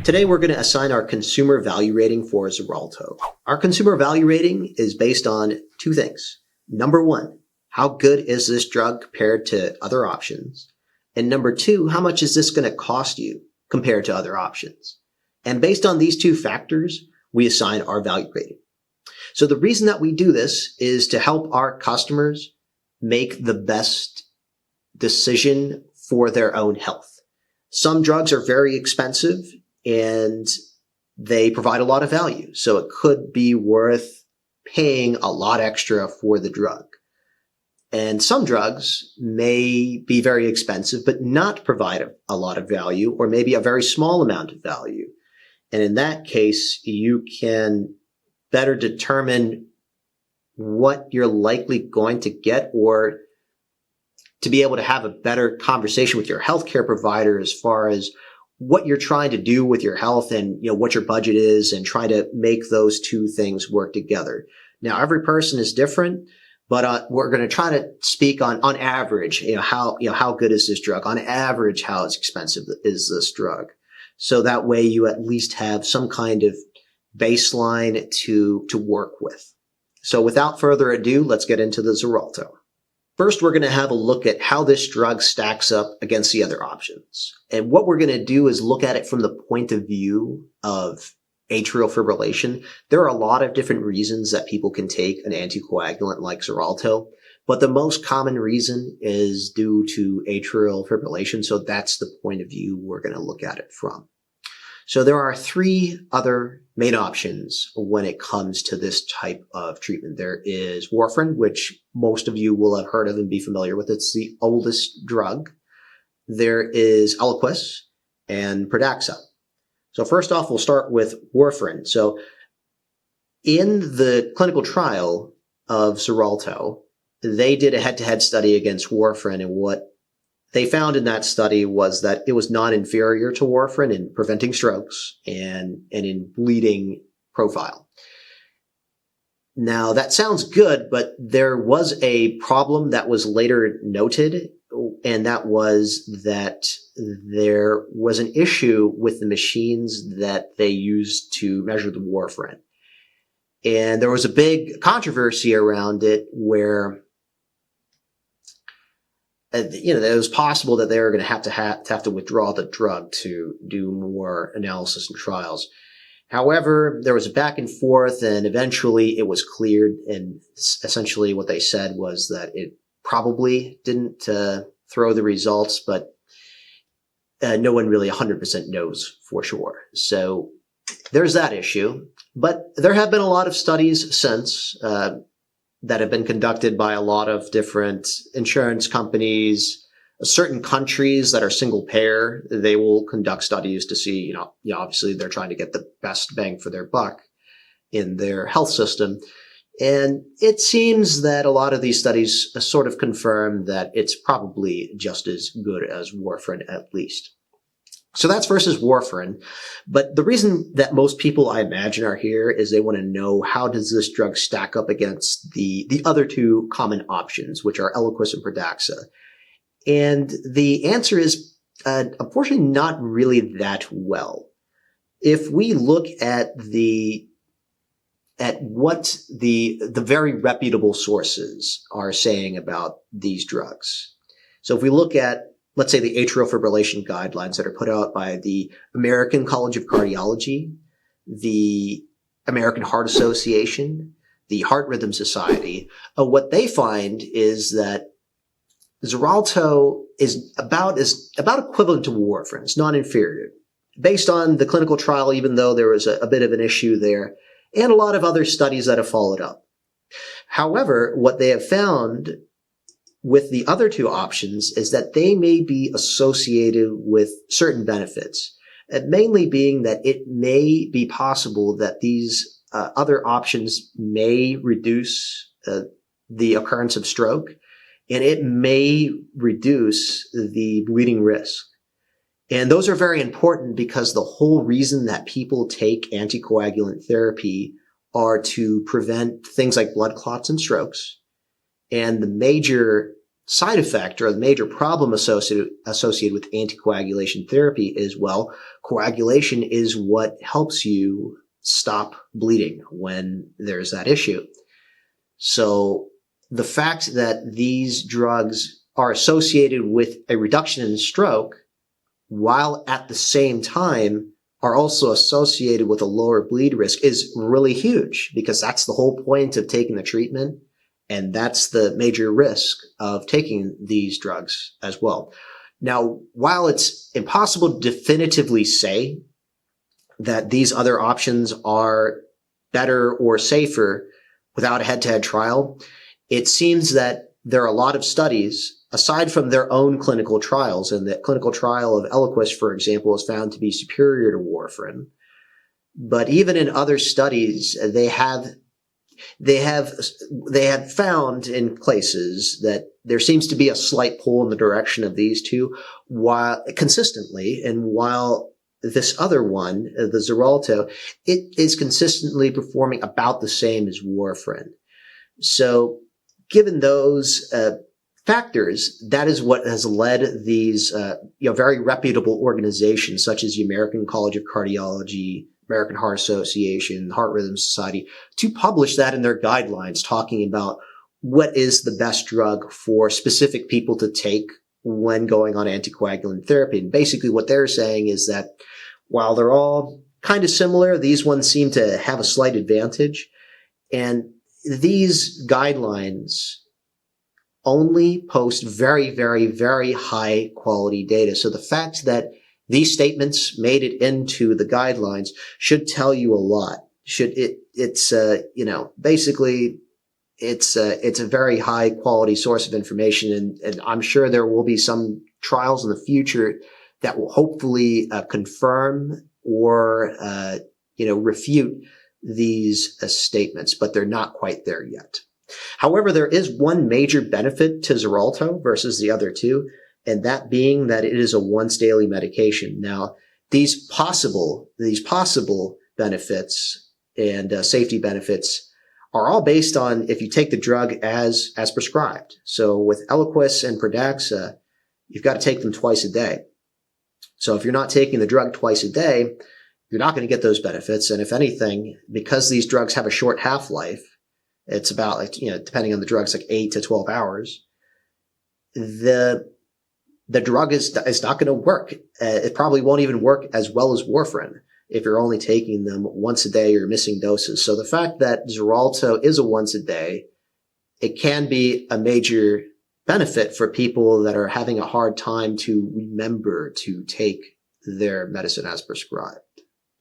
Today we're going to assign our consumer value rating for Xarelto. Our consumer value rating is based on two things. Number one, how good is this drug compared to other options? And number two, how much is this going to cost you compared to other options? And based on these two factors, we assign our value rating. So the reason that we do this is to help our customers make the best decision for their own health. Some drugs are very expensive and they provide a lot of value. So it could be worth paying a lot extra for the drug. And some drugs may be very expensive, but not provide a lot of value, or maybe a very small amount of value. And in that case, you can better determine what you're likely going to get, or to be able to have a better conversation with your healthcare provider as far as what you're trying to do with your health and, what your budget is, and try to make those two things work together. Now, every person is different, but we're going to try to speak on average, how good is this drug? On average, how expensive is this drug? So that way you at least have some kind of baseline to work with. So without further ado, let's get into the Xarelto. First, we're going to have a look at how this drug stacks up against the other options. And what we're going to do is look at it from the point of view of atrial fibrillation. There are a lot of different reasons that people can take an anticoagulant like Xarelto, but the most common reason is due to atrial fibrillation. So that's the point of view we're going to look at it from. So there are three other main options when it comes to this type of treatment. There is warfarin, which most of you will have heard of and be familiar with. It's the oldest drug. There is Eliquis and Pradaxa. So first off, we'll start with warfarin. So in the clinical trial of Xarelto, they did a head-to-head study against warfarin, and what they found in that study was that it was non-inferior to warfarin in preventing strokes and in bleeding profile. Now, that sounds good, but there was a problem that was later noted, and that was that there was an issue with the machines that they used to measure the warfarin. And there was a big controversy around it where it was possible that they were going to have to withdraw the drug to do more analysis and trials. However, there was a back and forth, and eventually it was cleared. And essentially what they said was that it probably didn't throw the results, but no one really 100% knows for sure. So there's that issue. But there have been a lot of studies since that have been conducted by a lot of different insurance companies. Certain countries that are single payer, they will conduct studies to see, obviously they're trying to get the best bang for their buck in their health system. And it seems that a lot of these studies sort of confirm that it's probably just as good as warfarin at least. So that's versus warfarin. But the reason that most people, I imagine, are here is they want to know, how does this drug stack up against the other two common options, which are Eliquis and Pradaxa? And the answer is, unfortunately, not really that well. If we look at what the very reputable sources are saying about these drugs. So if we look at, let's say, the atrial fibrillation guidelines that are put out by the American College of Cardiology, the American Heart Association, the Heart Rhythm Society, what they find is that Xarelto is about equivalent to warfarin. It's not inferior. Based on the clinical trial, even though there was a bit of an issue there, and a lot of other studies that have followed up. However, what they have found with the other two options is that they may be associated with certain benefits, and mainly being that it may be possible that these other options may reduce the occurrence of stroke, and it may reduce the bleeding risk. And those are very important because the whole reason that people take anticoagulant therapy are to prevent things like blood clots and strokes. And the major side effect or the major problem associated with anticoagulation therapy is, well, coagulation is what helps you stop bleeding when there's that issue. So the fact that these drugs are associated with a reduction in stroke, while at the same time are also associated with a lower bleed risk, is really huge, because that's the whole point of taking the treatment. And that's the major risk of taking these drugs as well. Now, while it's impossible to definitively say that these other options are better or safer without a head-to-head trial, it seems that there are a lot of studies, aside from their own clinical trials, and the clinical trial of Eliquis, for example, is found to be superior to warfarin. But even in other studies, they have found in places that there seems to be a slight pull in the direction of these two, while consistently, and while this other one, the Xarelto, it is consistently performing about the same as warfarin. So given those factors, that is what has led these very reputable organizations such as the American College of Cardiology, American Heart Association, Heart Rhythm Society, to publish that in their guidelines, talking about what is the best drug for specific people to take when going on anticoagulant therapy. And basically what they're saying is that while they're all kind of similar, these ones seem to have a slight advantage. And these guidelines only post very, very, very high quality data. So the fact that these statements made it into the guidelines should tell you a lot. It's a very high quality source of information, and I'm sure there will be some trials in the future that will hopefully confirm or refute these statements, but they're not quite there yet. However, there is one major benefit to Xarelto versus the other two, and that being that it is a once daily medication. Now, these possible benefits and safety benefits are all based on if you take the drug as prescribed. So with Eliquis and Pradaxa, you've got to take them twice a day. So if you're not taking the drug twice a day, you're not going to get those benefits. And if anything, because these drugs have a short half-life, it's about, depending on the drugs, like 8 to 12 hours, the drug is not going to work. It probably won't even work as well as warfarin if you're only taking them once a day or missing doses. So the fact that Xarelto is a once a day, it can be a major benefit for people that are having a hard time to remember to take their medicine as prescribed.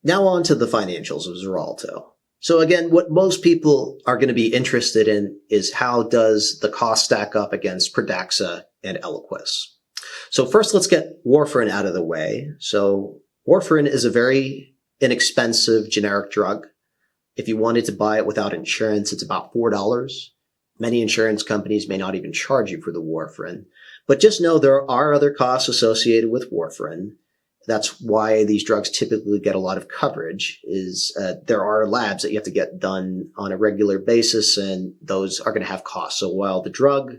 Now on to the financials of Xarelto. So again, what most people are going to be interested in is how does the cost stack up against Pradaxa and Eliquis. So first, let's get warfarin out of the way. So warfarin is a very inexpensive generic drug. If you wanted to buy it without insurance, it's about $4. Many insurance companies may not even charge you for the warfarin. But just know there are other costs associated with warfarin. That's why these drugs typically get a lot of coverage, is there are labs that you have to get done on a regular basis, and those are going to have costs. So while the drug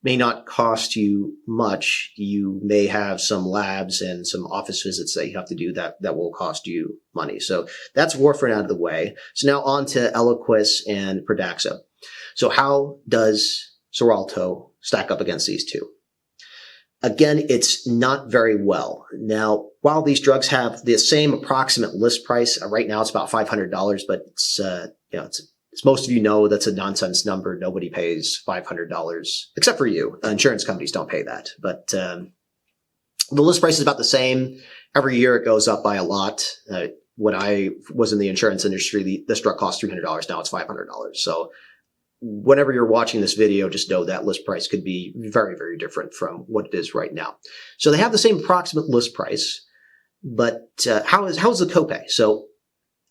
may not cost you much, you may have some labs and some office visits that you have to do that will cost you money. So that's warfarin out of the way. So now on to Eliquis and Pradaxa. So how does Xarelto stack up against these two? Again, it's not very well. Now, while these drugs have the same approximate list price, right now it's about $500, but it's as most of you know, that's a nonsense number. Nobody pays $500 except for you. Insurance companies don't pay that, but the list price is about the same. Every year it goes up by a lot. When I was in the insurance industry, this drug cost $300. Now it's $500. So whenever you're watching this video, just know that list price could be very, very different from what it is right now. So they have the same approximate list price, but how is the copay? So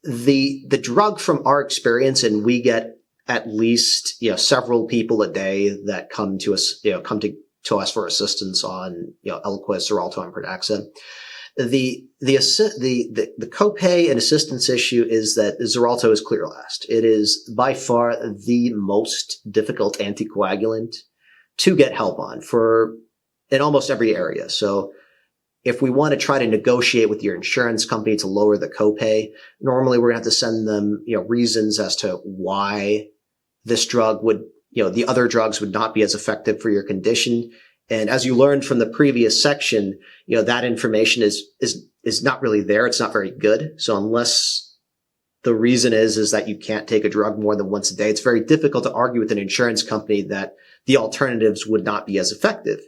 the drug, from our experience, and we get at least several people a day that come to us for assistance on Eliquis, Xarelto, and Pradaxa. The copay and assistance issue is that Xarelto is clear last. It is by far the most difficult anticoagulant to get help on in almost every area. So if we want to try to negotiate with your insurance company to lower the copay, normally we're going to have to send them, reasons as to why this drug would, the other drugs would not be as effective for your condition. And as you learned from the previous section, that information is not really there. It's not very good. So unless the reason is that you can't take a drug more than once a day, it's very difficult to argue with an insurance company that the alternatives would not be as effective,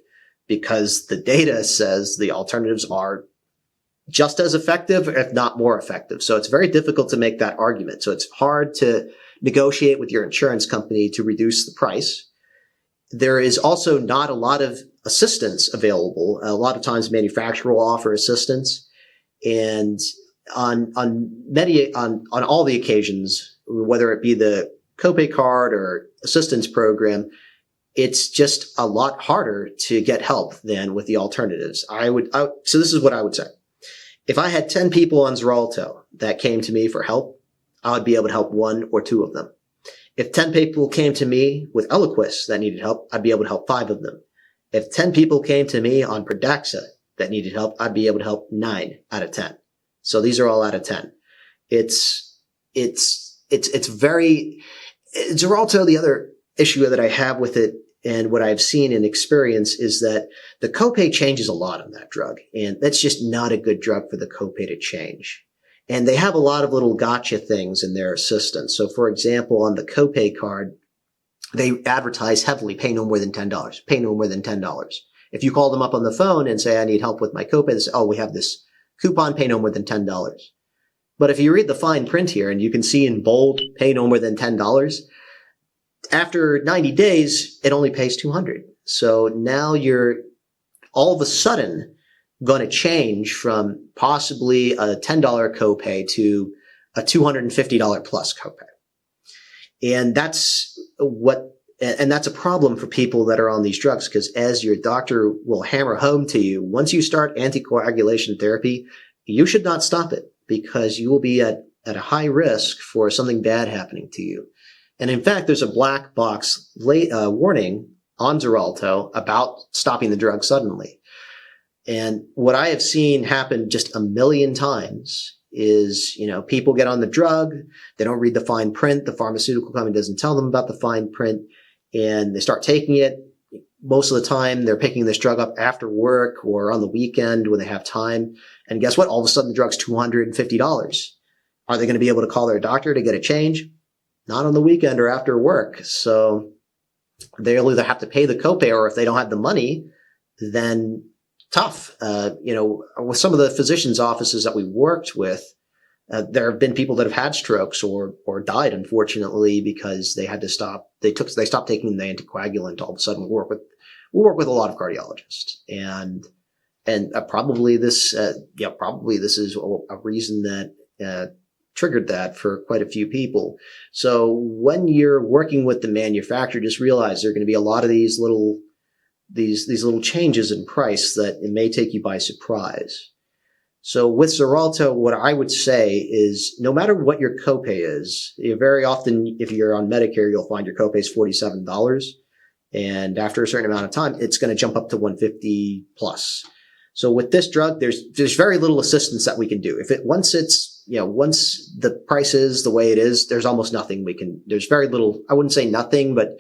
because the data says the alternatives are just as effective, if not more effective. So it's very difficult to make that argument. So it's hard to negotiate with your insurance company to reduce the price. There is also not a lot of assistance available. A lot of times manufacturer will offer assistance, and on all the occasions, whether it be the Copay card or assistance program, it's just a lot harder to get help than with the alternatives. So this is what I would say. If I had 10 people on Xarelto that came to me for help, I would be able to help 1 or 2 of them. If 10 people came to me with Eliquis that needed help, I'd be able to help 5 of them. If 10 people came to me on Pradaxa that needed help, I'd be able to help 9 out of 10. So these are all out of 10. Xarelto, the other issue that I have with it and what I've seen and experienced is that the copay changes a lot on that drug. And that's just not a good drug for the copay to change. And they have a lot of little gotcha things in their assistance. So for example, on the Copay card, they advertise heavily, pay no more than $10, pay no more than $10. If you call them up on the phone and say, I need help with my copay, they say, oh, we have this coupon, pay no more than $10. But if you read the fine print here and you can see in bold, pay no more than $10, after 90 days, it only pays $200. So now you're all of a sudden going to change from possibly a $10 copay to a $250 plus copay. And that's a problem for people that are on these drugs, because as your doctor will hammer home to you, once you start anticoagulation therapy, you should not stop it, because you will be at a high risk for something bad happening to you. And in fact, there's a black box warning on Xarelto about stopping the drug suddenly. And what I have seen happen just a million times is, people get on the drug, they don't read the fine print, the pharmaceutical company doesn't tell them about the fine print, and they start taking it. Most of the time, they're picking this drug up after work or on the weekend when they have time. And guess what? All of a sudden, the drug's $250. Are they going to be able to call their doctor to get a change? Not on the weekend or after work. So they'll either have to pay the copay, or if they don't have the money, then tough. With some of the physicians' offices that we worked with, there have been people that have had strokes or died, unfortunately, because they had to stop. They stopped taking the anticoagulant. All of a sudden, we work with a lot of cardiologists, and probably this is a reason that triggered that for quite a few people. So when you're working with the manufacturer, just realize there are going to be a lot of these little changes in price that it may take you by surprise. So with Xarelto, what I would say is, no matter what your copay is, very often, if you're on Medicare, you'll find your copay is $47. And after a certain amount of time, it's going to jump up to $150 plus. So with this drug, there's very little assistance that we can do. Once the price is the way it is, there's almost nothing there's very little, I wouldn't say nothing, but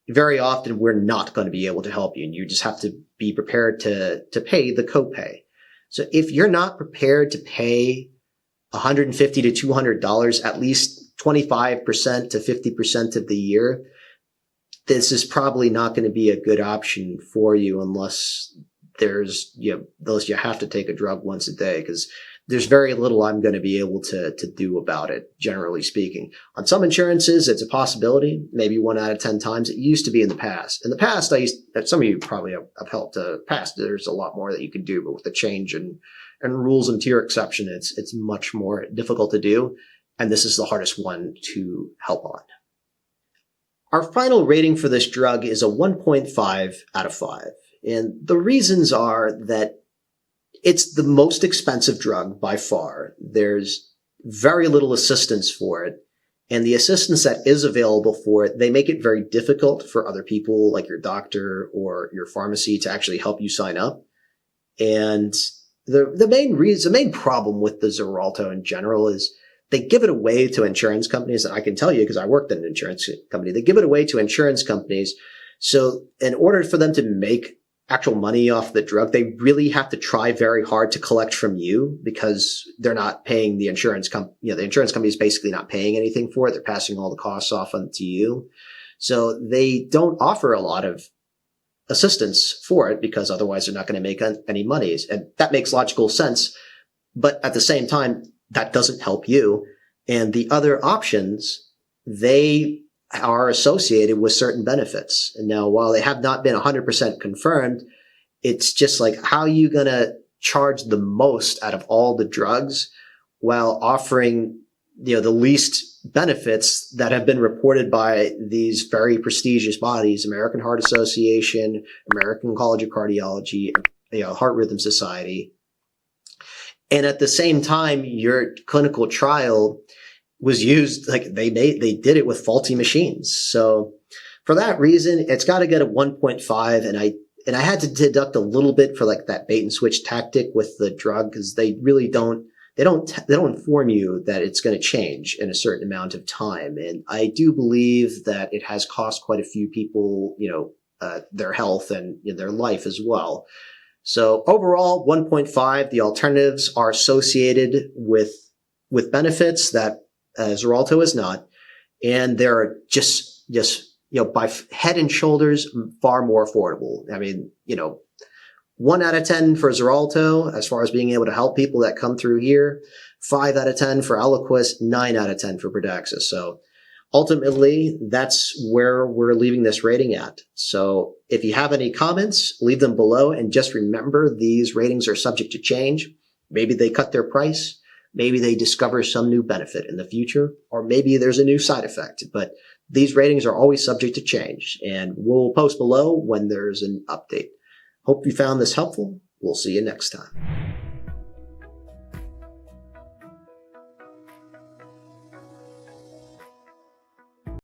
very often we're not going to be able to help you, and you just have to be prepared to pay the copay. So if you're not prepared to pay $150 to $200, at least 25% to 50% of the year, this is probably not going to be a good option for you unless you have to take a drug once a day, because there's very little I'm going to be able to do about it, generally speaking. On some insurances, it's a possibility, maybe 1 out of 10 times. It used to be in the past. In the past, some of you probably have helped past. There's a lot more that you can do, but with the change and rules and tier exception, it's much more difficult to do. And this is the hardest one to help on. Our final rating for this drug is a 1.5 out of 5. And the reasons are that it's the most expensive drug by far. There's very little assistance for it. And the assistance that is available for it, they make it very difficult for other people like your doctor or your pharmacy to actually help you sign up. And the main problem with the Xarelto in general is they give it away to insurance companies. And I can tell you because I worked in an insurance company, they give it away to insurance companies. So in order for them to make actual money off the drug, they really have to try very hard to collect from you because they're not paying the insurance company. The insurance company is basically not paying anything for it. They're passing all the costs off onto you. So they don't offer a lot of assistance for it because otherwise they're not going to make any money. And that makes logical sense. But at the same time, that doesn't help you. And the other options, they are associated with certain benefits. And now, while they have not been 100% confirmed, it's just like, how are you going to charge the most out of all the drugs while offering, the least benefits that have been reported by these very prestigious bodies, American Heart Association, American College of Cardiology, Heart Rhythm Society. And at the same time, your clinical trial was used, like they did it with faulty machines. So for that reason, it's got to get a 1.5. And I had to deduct a little bit for like that bait and switch tactic with the drug because they really don't inform you that it's going to change in a certain amount of time. And I do believe that it has cost quite a few people, their health and their life as well. So overall, 1.5, the alternatives are associated with benefits that Xarelto is not. And they're just by head and shoulders far more affordable. I mean, 1 out of 10 for Xarelto as far as being able to help people that come through here, 5 out of 10 for Eliquis, 9 out of 10 for Pradaxa. So ultimately, that's where we're leaving this rating at. So if you have any comments, leave them below. And just remember, these ratings are subject to change. Maybe they cut their price. Maybe they discover some new benefit in the future, or maybe there's a new side effect. But these ratings are always subject to change. And we'll post below when there's an update. Hope you found this helpful. We'll see you next time.